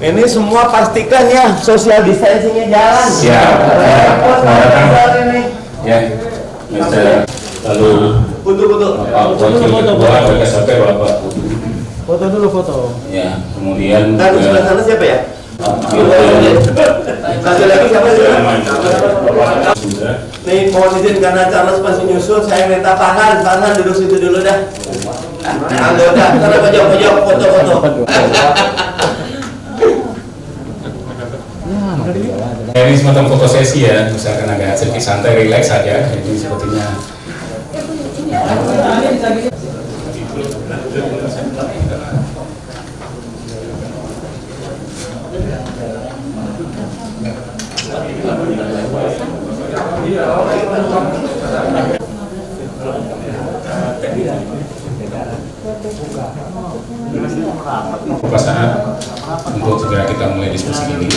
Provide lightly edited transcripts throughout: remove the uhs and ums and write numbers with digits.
Ini semua pastikan ya social distancingnya jalan. Siap. Ini. Ya, Mister. Lalu Foto. Wakil Ketua BKSP Bapak. Foto dulu foto. Ya, kemudian Kan sebelah sana siapa ya? Satu lagi siapa sih? sudah. Nih mohon izin karena Charles masih nyusul, saya minta Farhan duduk situ dulu dah. Udah, sana pojok foto. Ini semacam foto sesi ya, misalkan agak sedikit santai, relax saja. Ini sepertinya. Beberapa saat untuk segera kita mulai diskusi ini.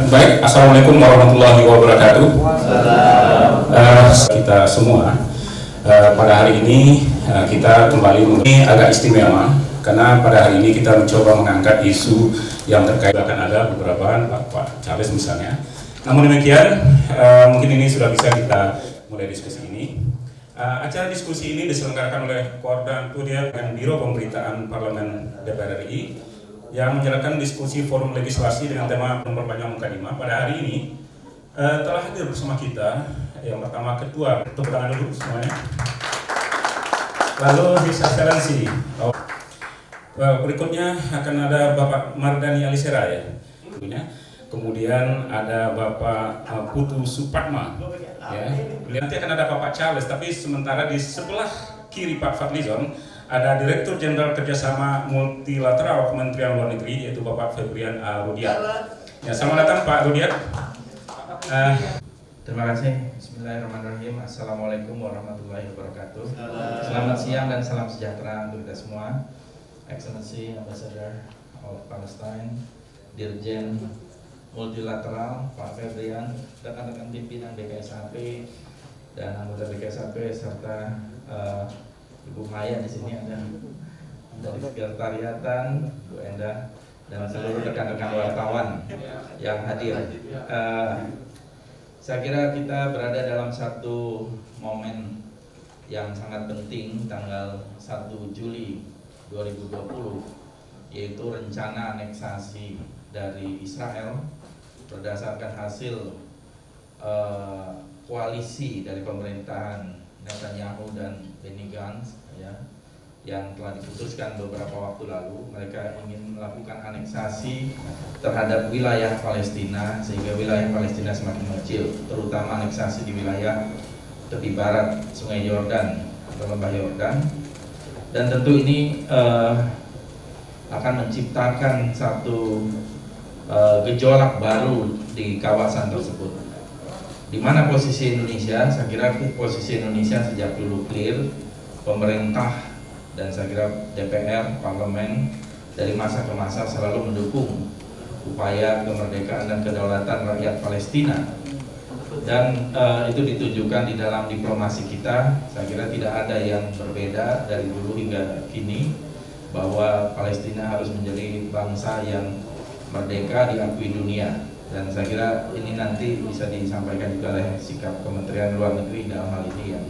Baik, assalamualaikum warahmatullahi wabarakatuh. Kita semua pada hari ini kita kembali ini agak istimewa karena pada hari ini kita mencoba mengangkat isu yang terkait, akan ada beberapa Pak Charles misalnya. Namun demikian mungkin ini sudah bisa kita mulai diskusi ini. Acara diskusi ini diselenggarakan oleh Koordinator dengan Biro Pemberitaan Parlemen DPR RI yang menjalankan diskusi forum legislasi dengan tema memperpanjang mukadimah. Pada hari ini telah hadir bersama kita yang pertama Ketua, tepuk tangan dulu semuanya. Lalu His Excellency, berikutnya akan ada Bapak Mardani Alisera ya, tentunya. Kemudian ada Bapak Putu Supatma, ya. Nanti akan ada Bapak Charles, tapi sementara di sebelah kiri Pak Fadlizon ada Direktur Jenderal Kerjasama Multilateral Kementerian Luar Negeri yaitu Bapak Febrian Rudiat. Ya, selamat datang Pak Rudiat. Terima kasih. Bismillahirrahmanirrahim. Assalamualaikum warahmatullahi wabarakatuh. Selamat siang dan salam sejahtera untuk kita semua. Excellency Ambassador of Palestine, Dirjen Multilateral Pak Febrian, rekan-rekan pimpinan BKSAP dan anggota BKSAP serta Ibu Maya di sini ada dari sekretariatan, Bu Endah dan seluruh rekan-rekan wartawan yang hadir. Saya kira kita berada dalam satu momen yang sangat penting tanggal 1 Juli 2020, yaitu rencana aneksasi dari Israel berdasarkan hasil koalisi dari pemerintahan Netanyahu dan Benny Gantz ya, yang telah diputuskan beberapa waktu lalu. Mereka ingin melakukan aneksasi terhadap wilayah Palestina sehingga wilayah Palestina semakin kecil, terutama aneksasi di wilayah tepi barat Sungai Yordan atau Lembah Yordan. Dan tentu ini akan menciptakan satu gejolak baru di kawasan tersebut. Di mana posisi Indonesia? Saya kira posisi Indonesia sejak dulu clear, pemerintah dan saya kira DPR, Parlemen dari masa ke masa selalu mendukung upaya kemerdekaan dan kedaulatan rakyat Palestina. Dan itu ditunjukkan di dalam diplomasi kita. Saya kira tidak ada yang berbeda dari dulu hingga kini, bahwa Palestina harus menjadi bangsa yang merdeka diakui dunia. Dan saya kira ini nanti bisa disampaikan juga oleh sikap Kementerian Luar Negeri dalam hal ini yang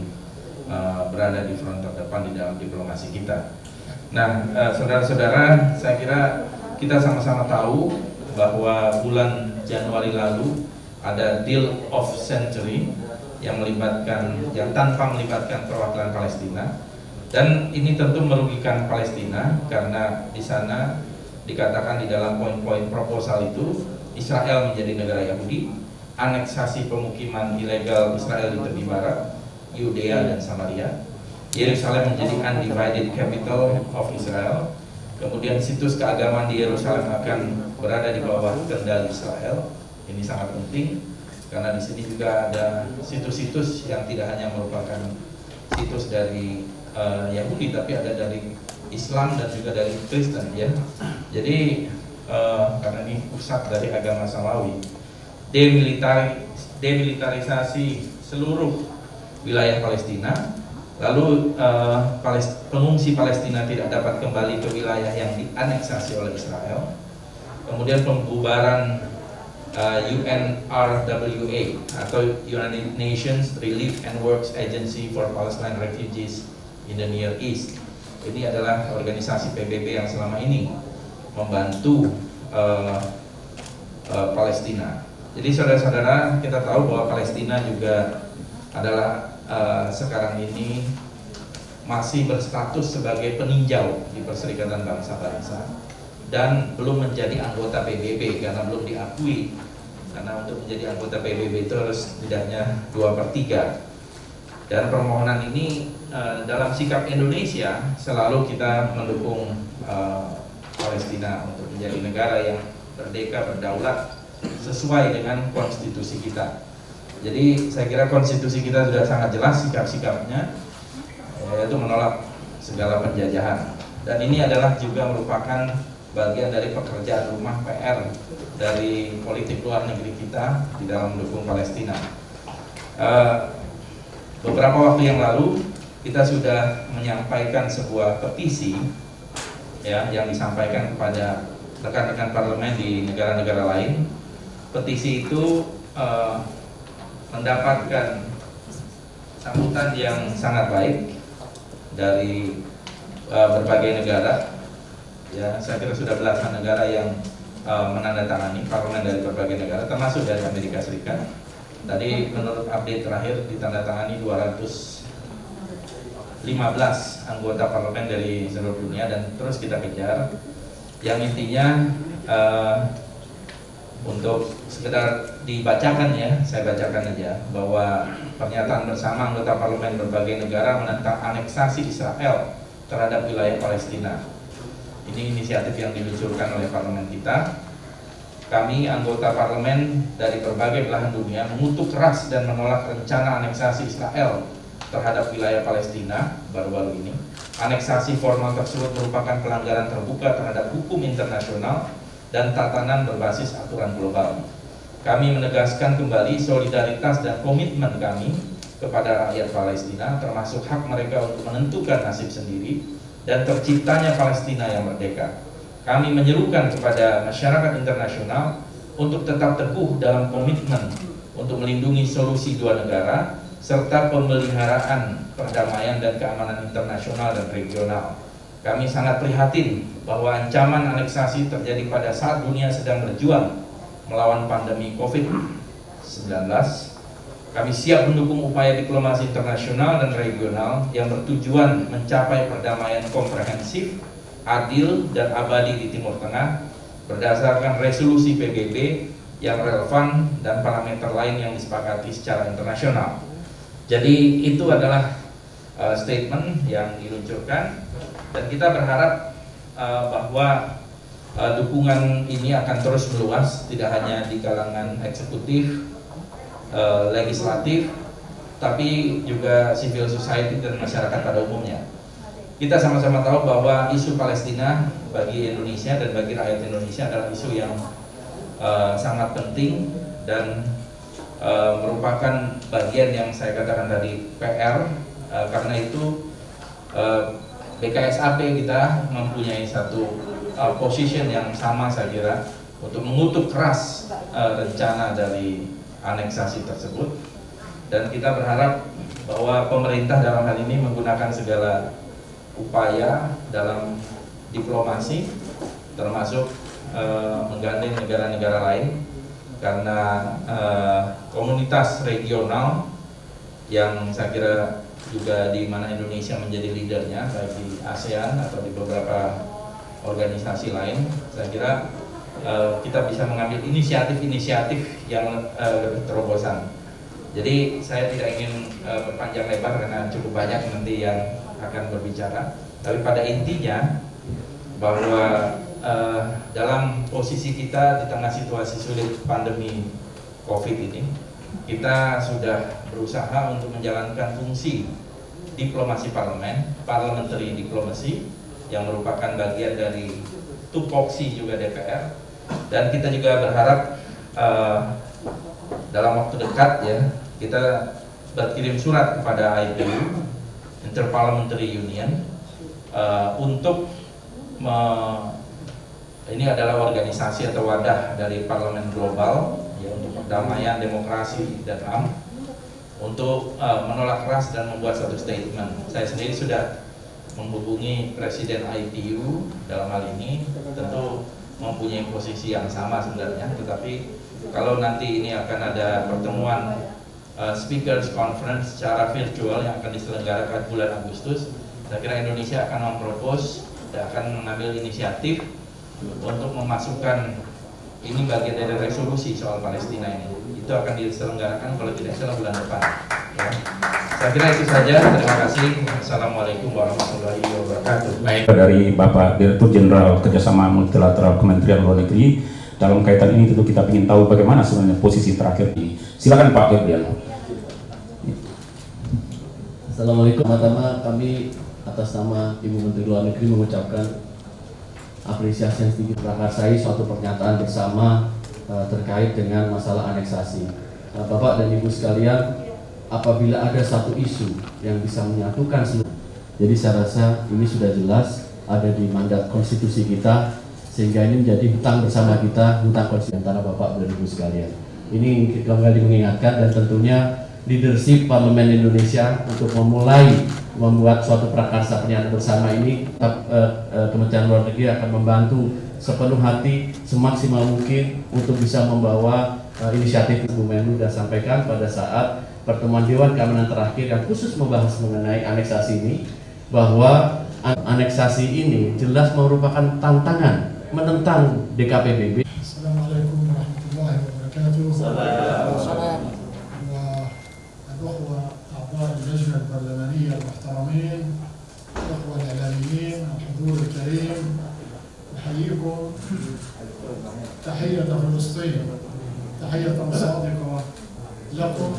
berada di front terdepan di dalam diplomasi kita. Nah, saudara-saudara, saya kira kita sama-sama tahu bahwa bulan Januari lalu ada deal of century yang tanpa melibatkan perwakilan Palestina, dan ini tentu merugikan Palestina karena di sana dikatakan di dalam poin-poin proposal itu Israel menjadi negara Yahudi, aneksasi pemukiman ilegal Israel di tepi barat, Yudea dan Samaria, Yerusalem menjadi undivided capital of Israel, kemudian situs keagamaan di Yerusalem akan berada di bawah kendali Israel. Ini sangat penting karena di sini juga ada situs-situs yang tidak hanya merupakan situs dari Yahudi, tapi ada dari Islam dan juga dari Kristen ya. Jadi karena ini pusat dari agama Samawi, demilitarisasi seluruh wilayah Palestina, lalu pengungsi Palestina tidak dapat kembali ke wilayah yang dianeksasi oleh Israel, kemudian pembubaran UNRWA atau United Nations Relief and Works Agency for Palestine Refugees in the Near East. Ini adalah organisasi PBB yang selama ini membantu Palestina. Jadi saudara-saudara, kita tahu bahwa Palestina juga adalah sekarang ini masih berstatus sebagai peninjau di Perserikatan Bangsa-Bangsa dan belum menjadi anggota PBB karena belum diakui. Karena untuk menjadi anggota PBB itu harus setidaknya 2/3. Dan permohonan ini dalam sikap Indonesia selalu kita mendukung Palestina untuk menjadi negara yang merdeka, berdaulat sesuai dengan konstitusi kita. Jadi saya kira konstitusi kita sudah sangat jelas sikap-sikapnya, yaitu menolak segala penjajahan. Dan ini adalah juga merupakan bagian dari pekerjaan rumah PR dari politik luar negeri kita di dalam mendukung Palestina. Beberapa waktu yang lalu kita sudah menyampaikan sebuah petisi ya, yang disampaikan kepada rekan-rekan parlemen di negara-negara lain. Petisi itu mendapatkan sambutan yang sangat baik dari berbagai negara. Ya, saya kira sudah belasan negara yang menandatangani, parlemen dari berbagai negara, termasuk dari Amerika Serikat. Tadi menurut update terakhir ditandatangani 215 anggota parlemen dari seluruh dunia dan terus kita kejar. Yang intinya untuk sekedar dibacakan ya, saya bacakan aja bahwa pernyataan bersama anggota parlemen berbagai negara menentang aneksasi Israel terhadap wilayah Palestina. Ini inisiatif yang diluncurkan oleh parlemen kita. Kami anggota parlemen dari berbagai belahan dunia mengutuk keras dan menolak rencana aneksasi Israel terhadap wilayah Palestina baru-baru ini. Aneksasi formal tersebut merupakan pelanggaran terbuka terhadap hukum internasional dan tatanan berbasis aturan global. Kami menegaskan kembali solidaritas dan komitmen kami kepada rakyat Palestina, termasuk hak mereka untuk menentukan nasib sendiri dan terciptanya Palestina yang merdeka. Kami menyerukan kepada masyarakat internasional untuk tetap teguh dalam komitmen untuk melindungi solusi dua negara serta pemeliharaan perdamaian dan keamanan internasional dan regional. Kami sangat prihatin bahwa ancaman aneksasi terjadi pada saat dunia sedang berjuang melawan pandemi COVID-19. Kami siap mendukung upaya diplomasi internasional dan regional yang bertujuan mencapai perdamaian komprehensif, adil, dan abadi di Timur Tengah berdasarkan resolusi PBB yang relevan dan parameter lain yang disepakati secara internasional. Jadi itu adalah statement yang diluncurkan dan kita berharap bahwa dukungan ini akan terus meluas, tidak hanya di kalangan eksekutif, legislatif, tapi juga civil society dan masyarakat pada umumnya. Kita sama-sama tahu bahwa isu Palestina bagi Indonesia dan bagi rakyat Indonesia adalah isu yang sangat penting dan merupakan bagian yang saya katakan tadi PR. Karena itu BKSAP kita mempunyai satu position yang sama saya kira untuk mengutuk keras rencana dari aneksasi tersebut, dan kita berharap bahwa pemerintah dalam hal ini menggunakan segala upaya dalam diplomasi, termasuk menggandeng negara-negara lain, karena komunitas regional yang saya kira juga di mana Indonesia menjadi leadernya, baik di ASEAN atau di beberapa organisasi lain, saya kira kita bisa mengambil inisiatif-inisiatif yang terobosan. Jadi saya tidak ingin berpanjang lebar karena cukup banyak nanti yang akan berbicara. Tapi pada intinya bahwa dalam posisi kita di tengah situasi sulit pandemi COVID ini, kita sudah berusaha untuk menjalankan fungsi diplomasi parlemen, parliamentary diplomacy, yang merupakan bagian dari tupoksi juga DPR, Dan kita juga berharap dalam waktu dekat ya kita berkirim surat kepada IPU, Interparliamentary Union, untuk ini adalah organisasi atau wadah dari Parlemen Global ya, untuk perdamaian, demokrasi, dan HAM, untuk menolak keras dan membuat satu statement. Saya sendiri sudah menghubungi Presiden IPU dalam hal ini, tentu mempunyai posisi yang sama sebenarnya, tetapi kalau nanti ini akan ada pertemuan Speakers Conference secara virtual yang akan diselenggarakan bulan Agustus, saya kira Indonesia akan mempropos dan akan mengambil inisiatif untuk memasukkan ini bagian dari resolusi soal Palestina ini. Itu akan diselenggarakan kalau tidak salah bulan depan ya. Saya kira itu saja, terima kasih. Assalamualaikum warahmatullahi wabarakatuh. Baik, dari Bapak Direktur Jenderal Kerjasama Multilateral Kementerian Luar Negeri, dalam kaitan ini tentu kita ingin tahu bagaimana sebenarnya posisi terakhir ini. Silakan Pak Ferdian. Assalamualaikum. Pertama kami atas nama Ibu Menteri Luar Negeri mengucapkan apresiasi yang tinggi prakarsai suatu pernyataan bersama terkait dengan masalah aneksasi. Bapak dan Ibu sekalian, apabila ada satu isu yang bisa menyatukan seluruh, jadi saya rasa ini sudah jelas ada di mandat konstitusi kita, sehingga ini menjadi hutang bersama kita, hutang konstitusi antara Bapak dan Ibu sekalian. Ini kembali mengingatkan, dan tentunya leadership Parlemen Indonesia untuk memulai membuat suatu prakarsa pernyataan bersama ini, Kementerian Luar Negeri akan membantu sepenuh hati semaksimal mungkin untuk bisa membawa inisiatif Bu Menlu sudah sampaikan pada saat pertemuan Dewan Keamanan terakhir yang khusus membahas mengenai aneksasi ini, bahwa aneksasi ini jelas merupakan tantangan menentang DKPBB. Assalamualaikum warahmatullahi wabarakatuh. والأخوة أعضاء اللجنة البرلمانية المحترمين، الأخوة الإعلاميين، الحضور الكريم، أحييكم تحية فلسطين، تحية صادقة لكم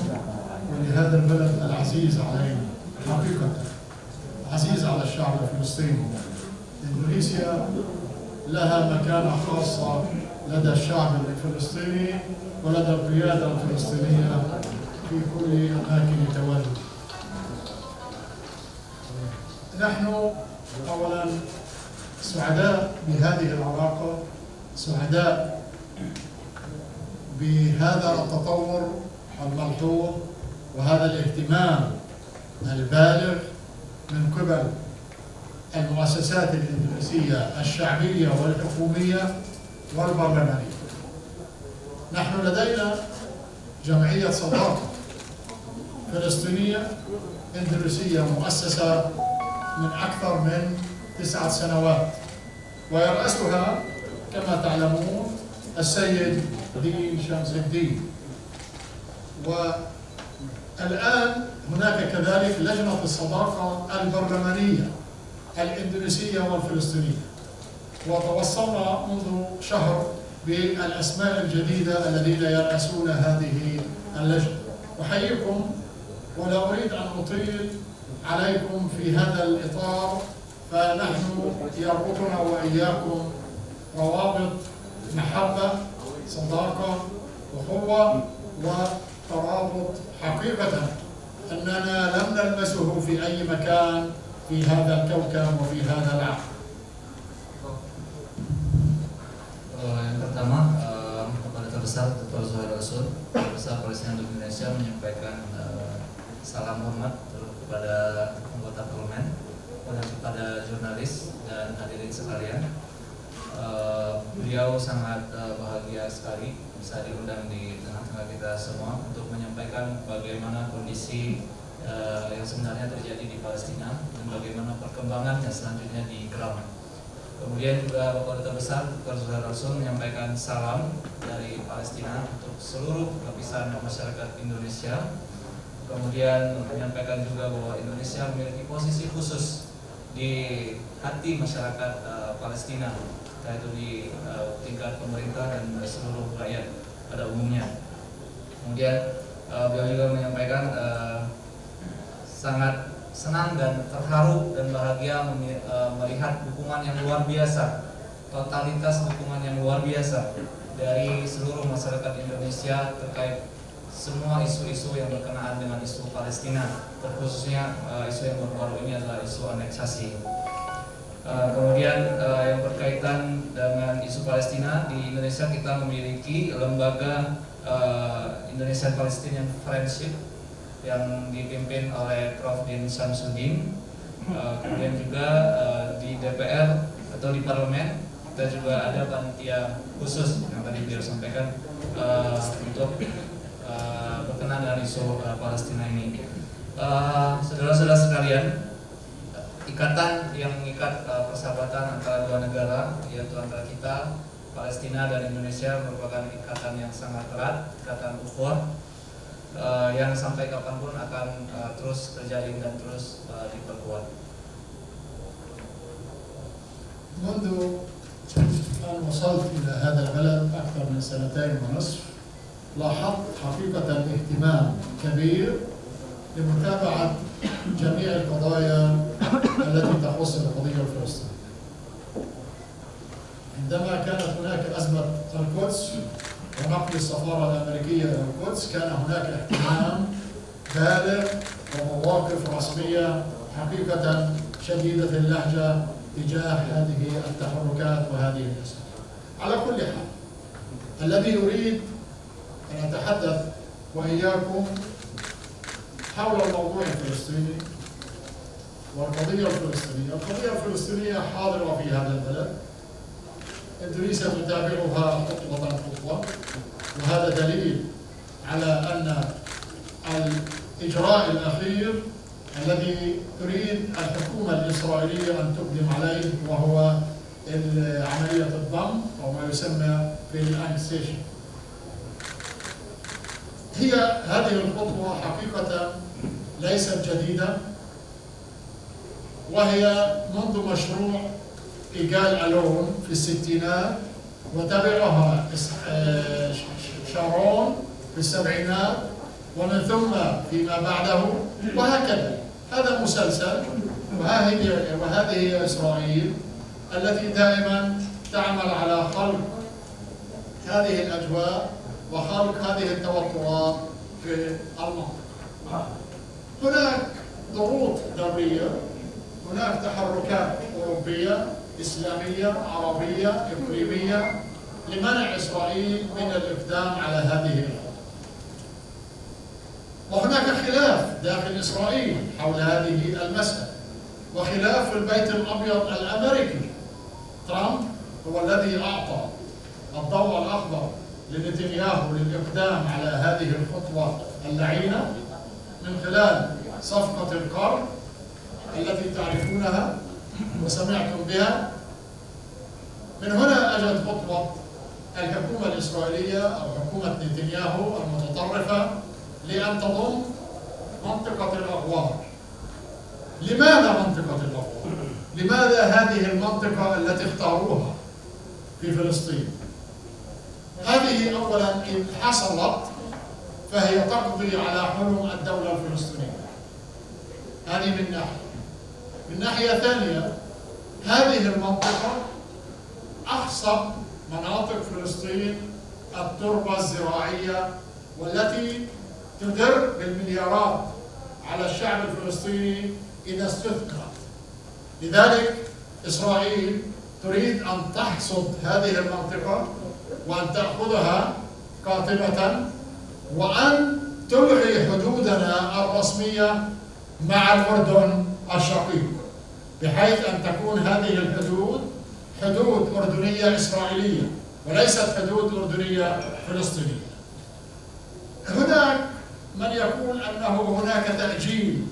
ولهذا البلد العزيز علينا، حقيقة عزيز على الشعب الفلسطيني. إندونيسيا لها مكانة خاصة لدى الشعب الفلسطيني ولدى القيادة الفلسطينية في كل أماكن تواجد. نحن أولا سعداء بهذه العلاقة، سعداء بهذا التطور الملحوظ وهذا الاهتمام البالغ من قبل المؤسسات الإندونيسية الشعبية والحكومية والبرلمانية. نحن لدينا جمعية صداقة فلسطينية إندونيسية مؤسسة من أكثر من 9 سنوات، ويرأسها كما تعلمون السيد دين شمس الدين. والآن هناك كذلك لجنة الصداقة البرلمانية الإندونيسية والفلسطينية، وتوصلنا منذ شهر بالأسماء الجديدة الذين يرأسون هذه اللجنة. أحييكم ولا أريد أن أطيل عليكم في هذا الإطار، فنحن يربطنا وإياكم روابط محبة، صداقة، أخوة، وترابط حقيقة أننا لم نلمسه في أي مكان في هذا الكوكب وفي هذا العالم. Yang pertama, kepada Terbesar Dr. Zuhair Rasul, Terbesar Palestina untuk Indonesia, menyampaikan salam hormat kepada anggota parlemen dan kepada jurnalis dan hadirin sekalian. Beliau sangat bahagia sekali bisa diundang di tengah-tengah kita semua untuk menyampaikan bagaimana kondisi yang sebenarnya terjadi di Palestina dan bagaimana perkembangannya selanjutnya di ground. Kemudian juga Bapak Duta Besar Dr. Zuhair Rasul menyampaikan salam dari Palestina untuk seluruh lapisan masyarakat Indonesia. Kemudian menyampaikan juga bahwa Indonesia memiliki posisi khusus di hati masyarakat Palestina, yaitu di tingkat pemerintah dan seluruh rakyat pada umumnya. Kemudian beliau juga menyampaikan sangat senang dan terharu dan bahagia melihat dukungan yang luar biasa totalitas dukungan yang luar biasa dari seluruh masyarakat Indonesia terkait semua isu-isu yang berkenaan dengan isu Palestina, terkhususnya isu yang baru-baru ini adalah isu aneksasi. Kemudian yang berkaitan dengan isu Palestina, di Indonesia kita memiliki lembaga Indonesian Palestinian Friendship yang dipimpin oleh Prof. Din Samsudin. Kemudian juga di DPR atau di parlemen kita juga ada panitia khusus yang tadi beliau sampaikan untuk berkenaan dengan isu Palestina ini. Saudara-saudara sekalian, ikatan yang mengikat persahabatan antara dua negara, yaitu antara kita, Palestina dan Indonesia, merupakan ikatan yang sangat erat, ikatan ukhuwah yang sampai kapanpun akan terus terjalin dan terus diperkuat. منذ أن وصلت إلى هذا البلد أكثر من 2.5 لاحظت حقيقة اهتمام كبير لمتابعة جميع القضايا التي تخص القضية الفلسطينية. عندما كانت هناك أزمة القدس ونقل السفارة الأمريكية إلى القدس كان هناك اهتمام بالغ ومواقف رسمية حقيقة شديدة اللهجة تجاه هذه التحركات وهذه الأسئلة. على كل حال، الذي أريد أن أتحدث وإياكم حول الموضوع الفلسطيني والقضية الفلسطينية. القضية الفلسطينية حاضرة في هذا البلد، إندونيسيا تتابعها خطوة خطوة، وهذا دليل على أن الإجراء الأخير الذي تريد الحكومة الإسرائيلية أن تقدم عليه وهو عملية الضم أو ما يسمى في الأنكسيشن. هذه الخطوة حقيقة ليست جديدة، وهي منذ مشروع إيجال ألون في الستينات، وتبعها شارون في السبعينات، ومن ثم فيما بعده، وهكذا. هذا مسلسل، وهذه هي إسرائيل التي دائما تعمل على خلق هذه الأجواء وخلق هذه التوترات في المنطقة. هناك ضغوط دولية، هناك تحركات أوروبية إسلامية عربية إقليمية لمنع إسرائيل من الإقدام على هذه الخطوة. وهناك خلاف داخل إسرائيل حول هذه المسألة، وخلاف في البيت الأبيض الأمريكي. ترامب هو الذي أعطى الضوء الأخضر لنتنياهو للإقدام على هذه الخطوة اللعينة من خلال صفقة القرض التي تعرفونها وسمعتم بها. من هنا أجت خطوة الحكومة الإسرائيلية أو حكومة نتنياهو المتطرفة لأن تضم منطقة الأغوار. لماذا منطقة الأغوار؟ لماذا هذه المنطقة التي اختاروها في فلسطين؟ هذه أولا إن حصلت فهي تقضي على حلم الدولة الفلسطينية. هذه من ناحية. من ناحية ثانية، هذه المنطقة أخصب مناطق فلسطين التربة الزراعية والتي تدر بالمليارات على الشعب الفلسطيني إذا استثمرت. لذلك إسرائيل تريد أن تحصد هذه المنطقة وأن تأخذها قاطبة وأن تلغي حدودنا الرسمية مع الأردن الشقيق، بحيث أن تكون هذه الحدود حدود أردنية إسرائيلية وليست حدود أردنية فلسطينية. هناك من يقول أنه هناك تأجيل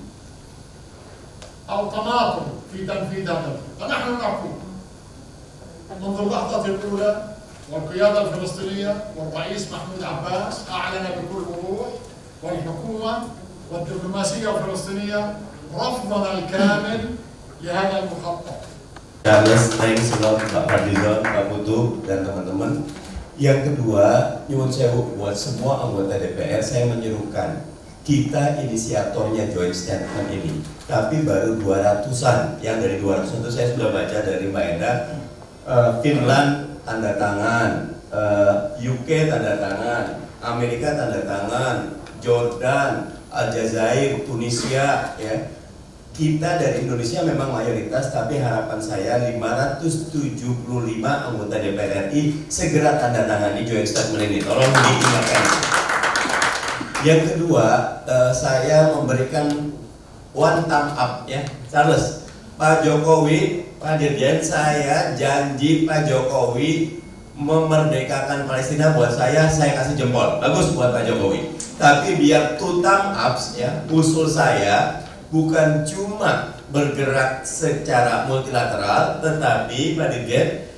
أو تماطل في تنفيذ هذا، فنحن نقول منذ اللحظة الأولى والقيادة الفلسطينية والرئيس محمود عباس أعلن بكل وضوح، والحكومة والدبلوماسية الفلسطينية، رفضنا الكامل لهذا المخطط. Charles, thanks a lot Pak Fadlizon, Pak Putu, dan teman-teman. Yang kedua, nyuwun sewu buat semua anggota DPR, saya menyerukan kita inisiatornya joint statement ini, tapi baru 200-an. Yang dari 200 itu saya sudah baca dari Mbak Enda, Finland tanda tangan, UK tanda tangan, Amerika tanda tangan, Jordan, Aljazair, Tunisia, ya. Kita dari Indonesia memang mayoritas, tapi harapan saya 575 anggota DPR RI segera tanda tangani joint statement ini. Tolong diingatkan. Yang kedua, saya memberikan one thumb up, ya, Charles. Pak Jokowi, Pak Dirjen, saya janji Pak Jokowi memerdekakan Palestina. Buat saya kasih jempol. Bagus buat Pak Jokowi. Tapi biar two thumb ups, ya, usul saya bukan cuma bergerak secara multilateral, tetapi Pak Dirjen,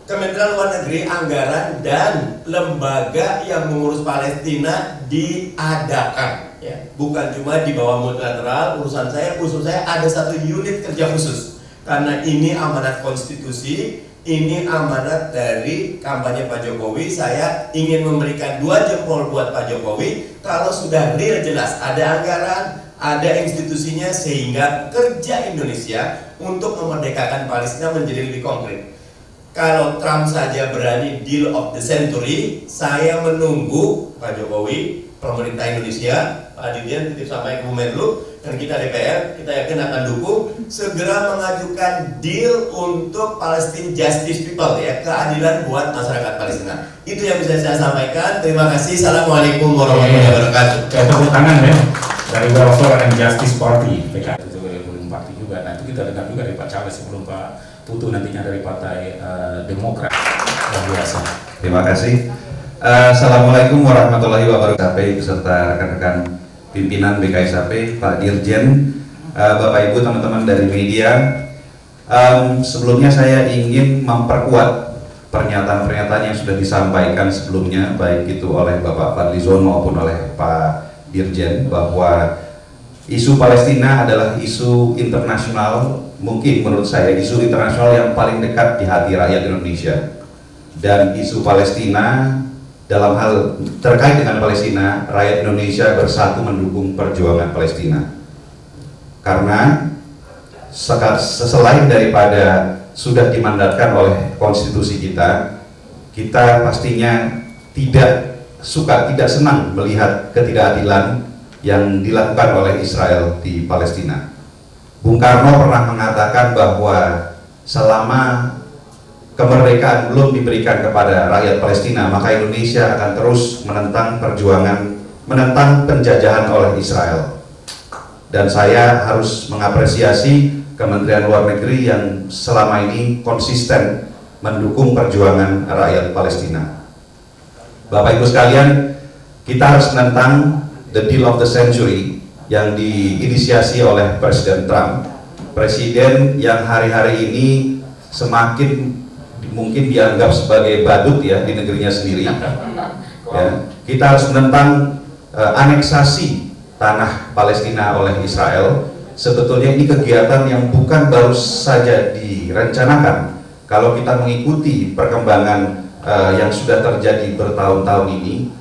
Kementerian Luar Negeri, anggaran dan lembaga yang mengurus Palestina diadakan, ya. Bukan cuma di bawah multilateral. Usul saya ada satu unit kerja khusus, karena ini amanat konstitusi, ini amanat dari kampanye Pak Jokowi. Saya ingin memberikan 2 jempol buat Pak Jokowi kalau sudah real jelas ada anggaran, ada institusinya, sehingga kerja Indonesia untuk memerdekakan Palestina menjadi lebih konkret. Kalau Trump saja berani deal of the century, saya menunggu Pak Jokowi, pemerintah Indonesia, Pak Dirjen titip sampai ke Bu Menlu, dan kita DPR, kita yakin akan dukung, segera mengajukan deal untuk Palestine Justice People, ya, keadilan buat masyarakat Palestina. Itu yang bisa saya sampaikan. Terima kasih. Assalamualaikum warahmatullahi wabarakatuh. Tepuk tangan ya dari Welfare and Justice Party PKS itu belum parti juga. Nah itu kita dengar juga dari Pak Charles sebelum Pak Putu nantinya dari Partai Demokrat. Luar biasa. Terima kasih. Assalamualaikum warahmatullahi wabarakatuh beserta rekan-rekan pimpinan BKSAP, Pak Dirjen, Bapak Ibu, teman-teman dari media. Sebelumnya saya ingin memperkuat pernyataan-pernyataan yang sudah disampaikan sebelumnya, baik itu oleh Bapak Fadlizon maupun oleh Pak Dirjen, bahwa isu Palestina adalah isu internasional, mungkin menurut saya isu internasional yang paling dekat di hati rakyat Indonesia. Dan isu Palestina, dalam hal terkait dengan Palestina, rakyat Indonesia bersatu mendukung perjuangan Palestina. Karena selain daripada sudah dimandatkan oleh konstitusi kita, kita pastinya tidak senang melihat ketidakadilan yang dilakukan oleh Israel di Palestina. Bung Karno pernah mengatakan bahwa selama kemerdekaan belum diberikan kepada rakyat Palestina, maka Indonesia akan terus menentang penjajahan oleh Israel. Dan saya harus mengapresiasi Kementerian Luar Negeri yang selama ini konsisten mendukung perjuangan rakyat Palestina. Bapak Ibu sekalian, kita harus menentang the deal of the century yang diinisiasi oleh Presiden Trump, presiden yang hari-hari ini semakin mungkin dianggap sebagai badut, ya, di negerinya sendiri. Ya, kita harus menentang aneksasi tanah Palestina oleh Israel. Sebetulnya ini kegiatan yang bukan baru saja direncanakan. Kalau kita mengikuti perkembangan yang sudah terjadi bertahun-tahun ini,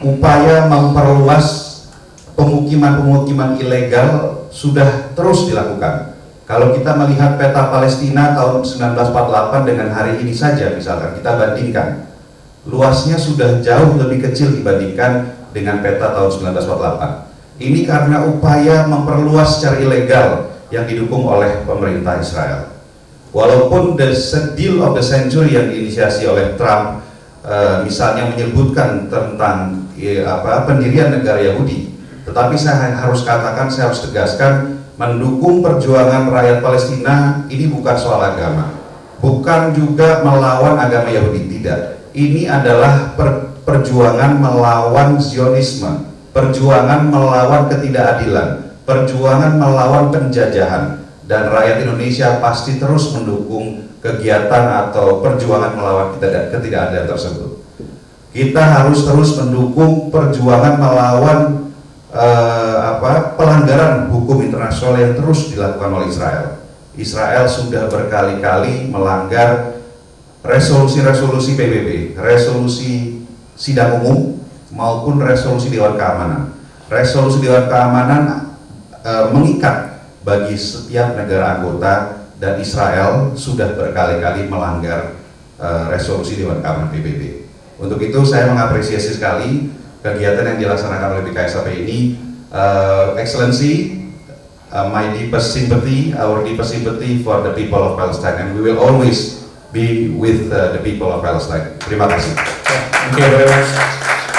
upaya memperluas pemukiman-pemukiman ilegal sudah terus dilakukan. Kalau kita melihat peta Palestina tahun 1948 dengan hari ini saja, misalkan kita bandingkan, luasnya sudah jauh lebih kecil dibandingkan dengan peta tahun 1948. Ini karena upaya memperluas secara ilegal yang didukung oleh pemerintah Israel. Walaupun the deal of the century yang diinisiasi oleh Trump misalnya menyebutkan tentang pendirian negara Yahudi, tetapi saya harus katakan, saya harus tegaskan, mendukung perjuangan rakyat Palestina ini bukan soal agama, bukan juga melawan agama Yahudi, tidak. Ini adalah perjuangan melawan Zionisme, perjuangan melawan ketidakadilan, perjuangan melawan penjajahan. Dan rakyat Indonesia pasti terus mendukung kegiatan atau perjuangan melawan ketidakadilan tersebut. Kita harus terus mendukung perjuangan melawan pelanggaran hukum internasional yang terus dilakukan oleh Israel. Israel sudah berkali-kali melanggar resolusi-resolusi PBB, resolusi sidang umum maupun resolusi Dewan Keamanan. Resolusi Dewan Keamanan mengikat bagi setiap negara anggota dan Israel sudah berkali-kali melanggar resolusi Dewan Keamanan PBB. Untuk itu saya mengapresiasi sekali kegiatan yang dilaksanakan oleh BKSAP ini. Excellency, my deepest sympathy, our deepest sympathy for the people of Palestine, and we will always be with the people of Palestine. Terima kasih. Oke,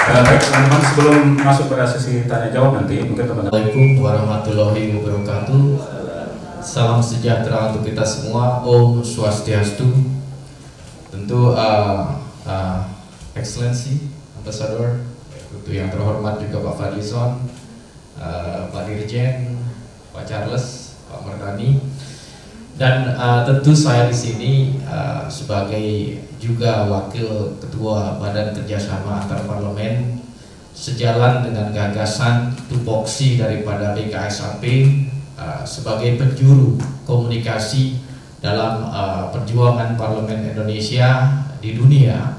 baik teman-teman, sebelum masuk pada sesi tanya jawab nanti, mungkin teman-teman. Assalamualaikum warahmatullahi wabarakatuh. Salam sejahtera untuk kita semua. Om Swastiastu. Tentu Excellency, Ambassador, untuk yang terhormat juga Pak Fadlizon, Pak Dirjen, Pak Charles, Pak Mardani, dan tentu saya di sini sebagai juga Wakil Ketua Badan Kerjasama Antar Parlemen, sejalan dengan gagasan tupoksi daripada BKSAP sebagai penjuru komunikasi dalam perjuangan Parlemen Indonesia di dunia.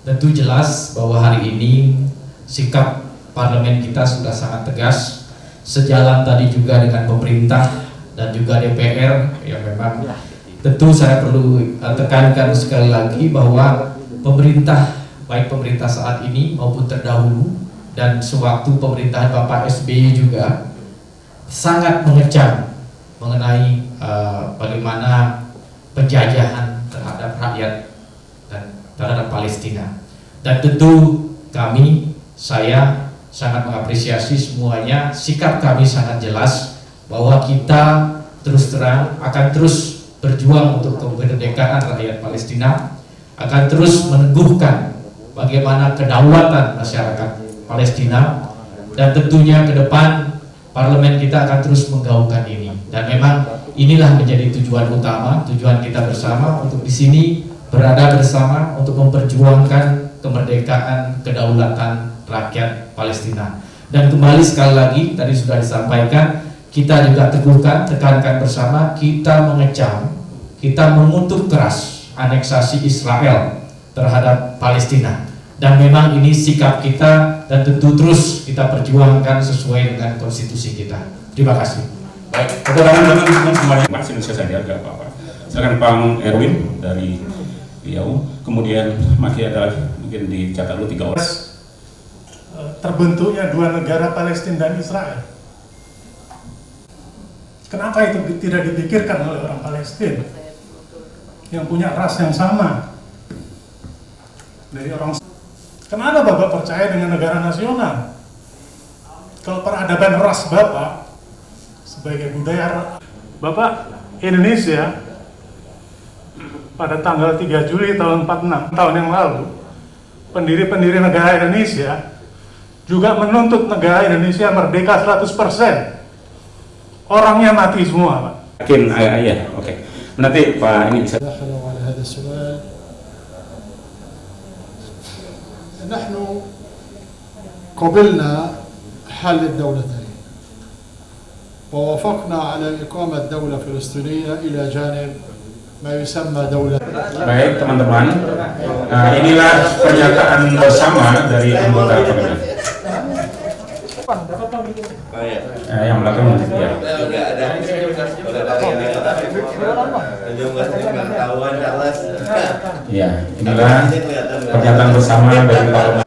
Tentu jelas bahwa hari ini sikap Parlemen kita sudah sangat tegas, sejalan tadi juga dengan pemerintah dan juga DPR yang memang tentu saya perlu tekankan sekali lagi bahwa pemerintah, baik pemerintah saat ini maupun terdahulu dan sewaktu pemerintahan Bapak SBY juga sangat mengecam mengenai bagaimana penjajahan terhadap rakyat dan terhadap Palestina. Dan tentu saya sangat mengapresiasi semuanya. Sikap kami sangat jelas bahwa kita terus terang akan terus berjuang untuk kemerdekaan rakyat Palestina, akan terus meneguhkan bagaimana kedaulatan masyarakat Palestina, dan tentunya ke depan Parlemen kita akan terus menggaungkan ini. Dan memang inilah menjadi tujuan utama, tujuan kita bersama untuk di sini berada bersama untuk memperjuangkan kemerdekaan, kedaulatan rakyat Palestina. Dan kembali sekali lagi, tadi sudah disampaikan, kita juga tekankan bersama, kita mengecam, kita mengutuk keras aneksasi Israel terhadap Palestina. Dan memang ini sikap kita dan tentu terus kita perjuangkan sesuai dengan konstitusi kita. Terima kasih. Baik, kepada teman-teman semuanya, Mas Indonesia saja agak apa-apa. Silakan Pak Erwin dari Riau, kemudian masih ada mungkin dicatat dulu 3 orang. Terbentuknya dua negara Palestina dan Israel. Kenapa itu tidak dipikirkan oleh orang Palestina yang punya ras yang sama dari orang? Kenapa Bapak percaya dengan negara nasional? Kalau peradaban ras Bapak sebagai budaya Bapak Indonesia pada tanggal 3 Juli tahun 46 tahun yang lalu, pendiri-pendiri negara Indonesia juga menuntut negara Indonesia merdeka 100%. Orangnya mati semua, Pak. Yakin, ya, oke. Nanti Pak ini bisa. نحن قبلنا حل الدولتين ووافقنا على إقامة دولة فلسطينية إلى جانب ما يسمى دولة. Baik teman-teman, inilah pernyataan bersama dari anggota parlemen. Yang belakang ya. Ya, inilah pernyataan bersama dari parlemen.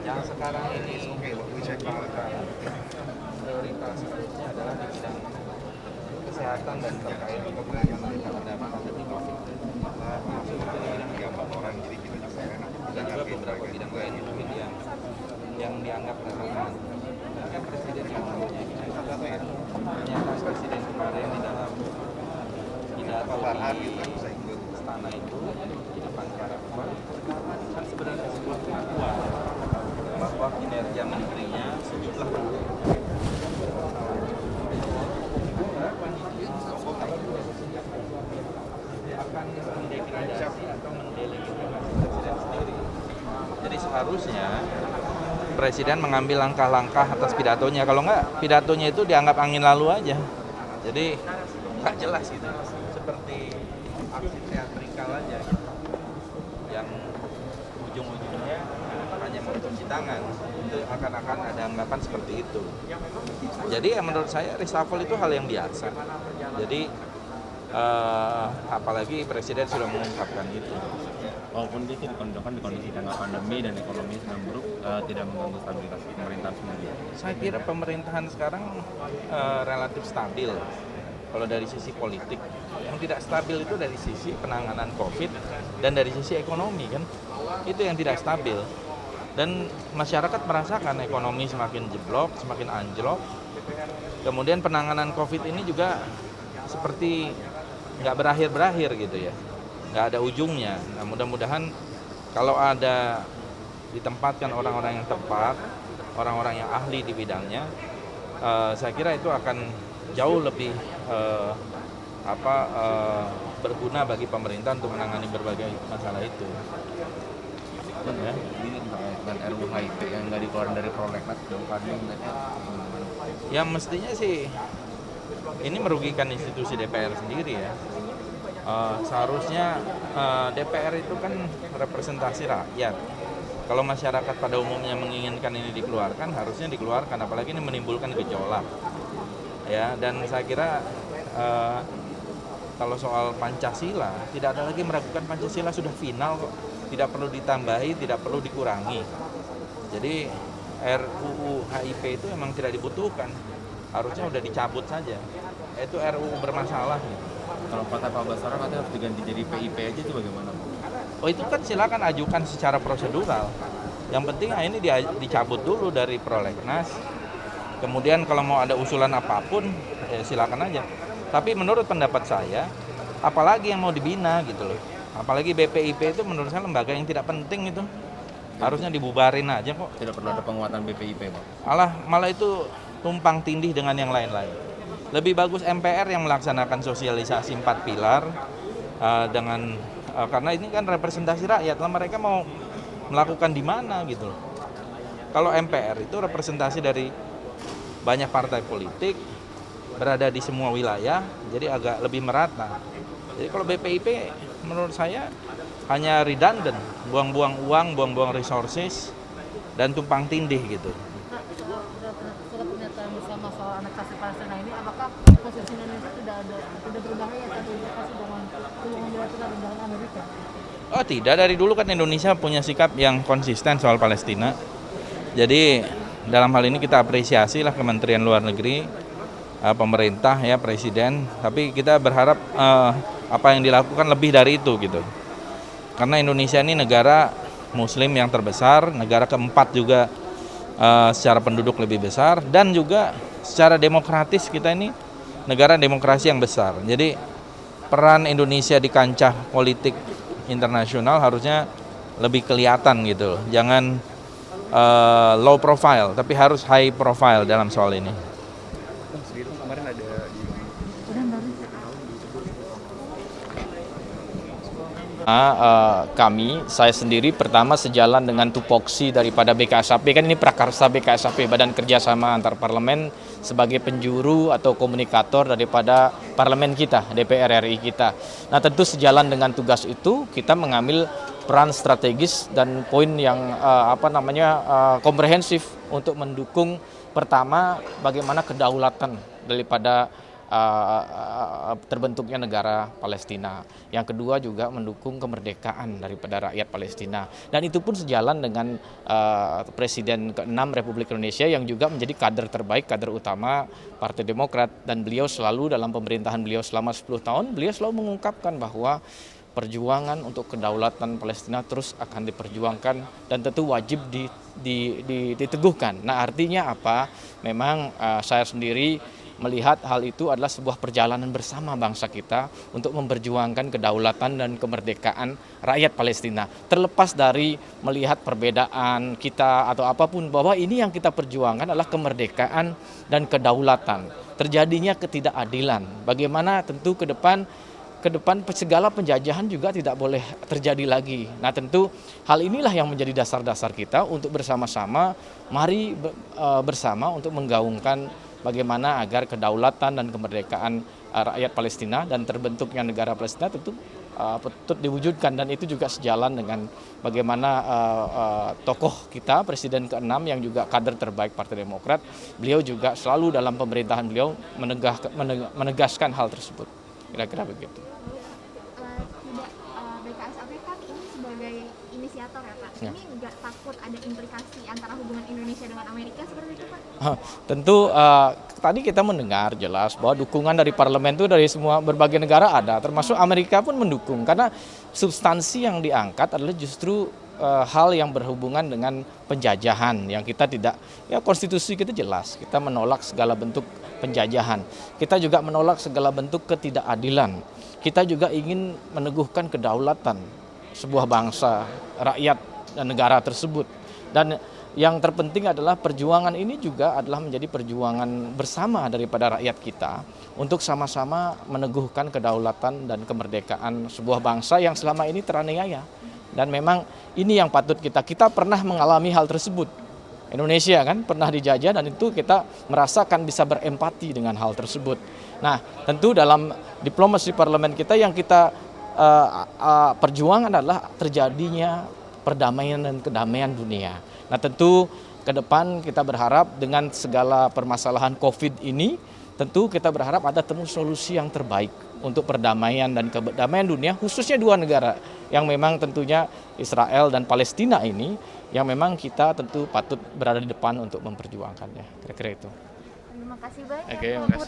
Yang sekarang ini prioritas seharusnya adalah di bidang kesehatan dan terkait penanganan pandemi COVID. Dan juga beberapa bidang lain mungkin yang dianggap relevan. Kan presiden yang pernyataan presiden kemarin di dalam pidato di istana itu di depan para pembantu kan sebenarnya sebuah pengakuan bahwa kinerja menterinya sejumlah akan mendegradasi atau mendelegitimasi presiden sendiri. Jadi seharusnya presiden mengambil langkah-langkah atas pidatonya. Kalau enggak, pidatonya itu dianggap angin lalu aja. Jadi nggak jelas gitu, seperti aksi teatrikal aja gitu. cuci tangan. Itu akan ada anggapan seperti itu. Jadi ya menurut saya reshuffle itu hal yang biasa. Jadi apalagi Presiden sudah mengungkapkan itu. Walaupun itu dikonjokkan di kondisi tengah pandemi dan ekonomi sedang buruk, tidak mengganggu stabilitas pemerintahan sendiri. Saya kira pemerintahan sekarang relatif stabil. Kalau dari sisi politik, yang tidak stabil itu dari sisi penanganan COVID dan dari sisi ekonomi kan, itu yang tidak stabil. Dan masyarakat merasakan ekonomi semakin jeblok, semakin anjlok. Kemudian penanganan COVID ini juga seperti nggak berakhir-berakhir gitu ya, nggak ada ujungnya. Nah, mudah-mudahan kalau ada ditempatkan orang-orang yang tepat, orang-orang yang ahli di bidangnya, saya kira itu akan jauh lebih berguna bagi pemerintah untuk menangani berbagai masalah itu. Ya. Ini dengan RUU HIP yang nggak dikeluarkan dari prolegnas Ya mestinya sih ini merugikan institusi DPR sendiri ya. Seharusnya DPR itu kan representasi rakyat. Kalau masyarakat pada umumnya menginginkan ini dikeluarkan, harusnya dikeluarkan. Apalagi ini menimbulkan gejolak. Ya, dan saya kira kalau soal Pancasila, tidak ada lagi meragukan Pancasila sudah final kok. Tidak perlu ditambahi, tidak perlu dikurangi. Jadi RUU HIP itu memang tidak dibutuhkan. Harusnya udah dicabut saja. Itu RUU bermasalah. Kalau kata Pak Basara katanya harus diganti jadi PIP aja, itu bagaimana? Oh itu kan silakan ajukan secara prosedural. Yang penting ini dicabut dulu dari prolegnas. Kemudian kalau mau ada usulan apapun, silakan aja. Tapi menurut pendapat saya, apalagi yang mau dibina gitu loh. Apalagi BPIP itu menurut saya lembaga yang tidak penting itu. Harusnya dibubarin aja kok. Tidak perlu ada penguatan BPIP, Pak. Malah itu tumpang tindih dengan yang lain-lain. Lebih bagus MPR yang melaksanakan sosialisasi 4 pilar karena ini kan representasi rakyat. Lah mereka mau melakukan di mana gitu loh. Kalau MPR itu representasi dari banyak partai politik, berada di semua wilayah, jadi agak lebih merata. Jadi kalau BPIP menurut saya hanya redundant, buang-buang uang, buang-buang resources, dan tumpang tindih gitu. Surat pernyataan bersama soal aneksasi Palestina ini, apakah posisi Indonesia tidak berbahaya atau indikasi dengan hubungan bilateral dengan Amerika? Oh tidak, dari dulu kan Indonesia punya sikap yang konsisten soal Palestina. Jadi dalam hal ini kita apresiasi lah Kementerian Luar Negeri, pemerintah ya, Presiden. Tapi kita berharap apa yang dilakukan lebih dari itu gitu. Karena Indonesia ini negara Muslim yang terbesar, negara keempat juga secara penduduk lebih besar, dan juga secara demokratis kita ini negara demokrasi yang besar. Jadi peran Indonesia di kancah politik internasional harusnya lebih kelihatan gitu. Jangan low profile, tapi harus high profile dalam soal ini. Kemarin ada saya sendiri pertama sejalan dengan tupoksi daripada BKSAP, kan ini prakarsa BKSAP, Badan Kerjasama Antar Parlemen, sebagai penjuru atau komunikator daripada parlemen kita, DPR RI kita. Nah tentu sejalan dengan tugas itu kita mengambil peran strategis dan poin yang komprehensif untuk mendukung pertama bagaimana kedaulatan daripada terbentuknya negara Palestina. Yang kedua juga mendukung kemerdekaan daripada rakyat Palestina. Dan itu pun sejalan dengan Presiden ke-6 Republik Indonesia yang juga menjadi kader terbaik, kader utama Partai Demokrat. Dan beliau selalu dalam pemerintahan beliau selama 10 tahun, beliau selalu mengungkapkan bahwa perjuangan untuk kedaulatan Palestina terus akan diperjuangkan dan tentu wajib diteguhkan. Nah artinya apa? Memang saya sendiri melihat hal itu adalah sebuah perjalanan bersama bangsa kita untuk memperjuangkan kedaulatan dan kemerdekaan rakyat Palestina. Terlepas dari melihat perbedaan kita atau apapun, bahwa ini yang kita perjuangkan adalah kemerdekaan dan kedaulatan. Terjadinya ketidakadilan. Bagaimana tentu ke depan segala penjajahan juga tidak boleh terjadi lagi. Nah tentu hal inilah yang menjadi dasar-dasar kita untuk bersama-sama, mari bersama untuk menggaungkan bagaimana agar kedaulatan dan kemerdekaan rakyat Palestina dan terbentuknya negara Palestina tentu patut diwujudkan, dan itu juga sejalan dengan bagaimana tokoh kita Presiden ke-6 yang juga kader terbaik Partai Demokrat, beliau juga selalu dalam pemerintahan beliau menegaskan hal tersebut, kira-kira begitu. BKSAP kan ini sebagai inisiator ya Pak, Ya. ini nggak takut ada implikasi antara hubungan Indonesia dengan Amerika seperti itu Pak? Tentu tadi kita mendengar jelas bahwa dukungan dari parlemen itu dari semua berbagai negara ada, termasuk Amerika pun mendukung, karena substansi yang diangkat adalah justru hal yang berhubungan dengan penjajahan yang kita tidak, ya konstitusi kita jelas, kita menolak segala bentuk penjajahan, kita juga menolak segala bentuk ketidakadilan, kita juga ingin meneguhkan kedaulatan sebuah bangsa, rakyat dan negara tersebut. Dan yang terpenting adalah perjuangan ini juga adalah menjadi perjuangan bersama daripada rakyat kita untuk sama-sama meneguhkan kedaulatan dan kemerdekaan sebuah bangsa yang selama ini teraniaya. Dan memang ini yang patut kita pernah mengalami hal tersebut. Indonesia kan pernah dijajah, dan itu kita merasakan bisa berempati dengan hal tersebut. Nah, tentu dalam diplomasi parlemen kita yang kita perjuangan adalah terjadinya perdamaian dan kedamaian dunia. Nah, tentu ke depan kita berharap dengan segala permasalahan COVID ini, tentu kita berharap ada temu solusi yang terbaik untuk perdamaian dan kedamaian dunia, khususnya dua negara yang memang tentunya Israel dan Palestina ini, yang memang kita tentu patut berada di depan untuk memperjuangkannya. Kira-kira itu. Terima kasih banyak. Oke, terima kasih.